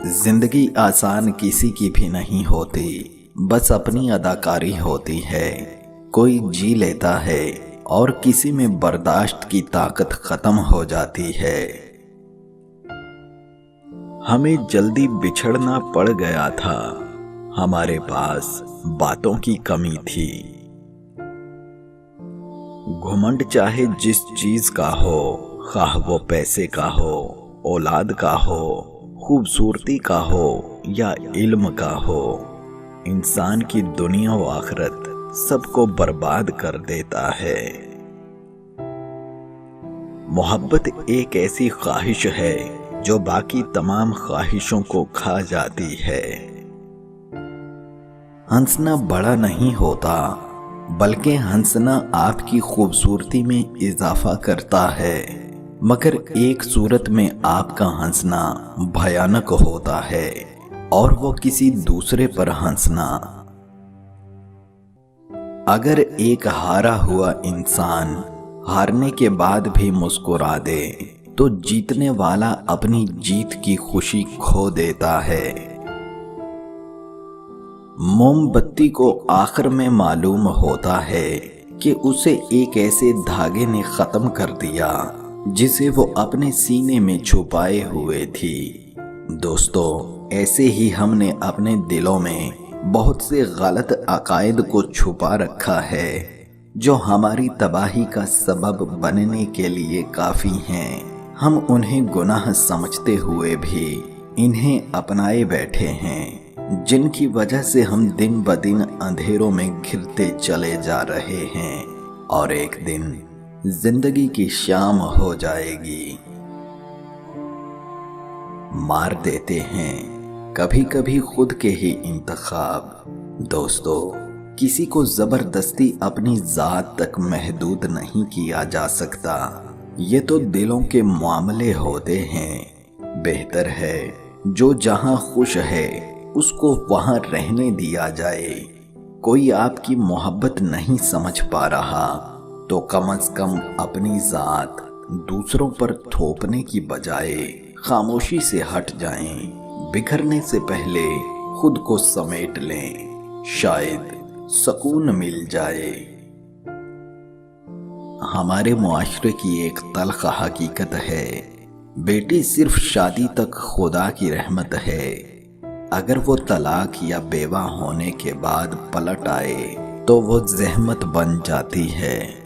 जिंदगी आसान किसी की भी नहीं होती, बस अपनी अदाकारी होती है। कोई जी लेता है और किसी में बर्दाश्त की ताकत खत्म हो जाती है। हमें जल्दी बिछड़ना पड़ गया था, हमारे पास बातों की कमी थी। घुमंड चाहे जिस चीज का हो, खाह वो पैसे का हो, औलाद का हो, खूबसूरती का हो या इल्म का हो, इंसान की दुनिया व आखिरत सबको बर्बाद कर देता है। मोहब्बत एक ऐसी ख्वाहिश है जो बाकी तमाम ख्वाहिशों को खा जाती है। हंसना बड़ा नहीं होता, बल्कि हंसना आपकी खूबसूरती में इजाफा करता है। मगर एक सूरत में आपका हंसना भयानक होता है, और वो किसी दूसरे पर हंसना। अगर एक हारा हुआ इंसान हारने के बाद भी मुस्कुरा दे, तो जीतने वाला अपनी जीत की खुशी खो देता है। मोमबत्ती को आखिर में मालूम होता है कि उसे एक ऐसे धागे ने खत्म कर दिया जिसे वो अपने सीने में छुपाए हुए थी। दोस्तों, ऐसे ही हमने अपने दिलों में बहुत से गलत अकायद को छुपा रखा है जो हमारी तबाही का सबब बनने के लिए काफी हैं। हम उन्हें गुनाह समझते हुए भी इन्हें अपनाए बैठे हैं, जिनकी वजह से हम दिन ब दिन अंधेरों में घिरते चले जा रहे हैं, और एक दिन जिंदगी की शाम हो जाएगी। मार देते हैं कभी कभी खुद के ही इंतखाब। दोस्तों, किसी को जबरदस्ती अपनी जात तक महदूद नहीं किया जा सकता। ये तो दिलों के मामले होते हैं। बेहतर है जो जहां खुश है उसको वहां रहने दिया जाए। कोई आपकी मोहब्बत नहीं समझ पा रहा तो कम से कम अपनी जात दूसरों पर थोपने की बजाय खामोशी से हट जाएं। बिखरने से पहले खुद को समेट लें, शायद सुकून मिल जाए। हमारे मुआशरे की एक तल्ख हकीकत है, बेटी सिर्फ शादी तक खुदा की रहमत है। अगर वो तलाक या बेवा होने के बाद पलट आए तो वो ज़हमत बन जाती है।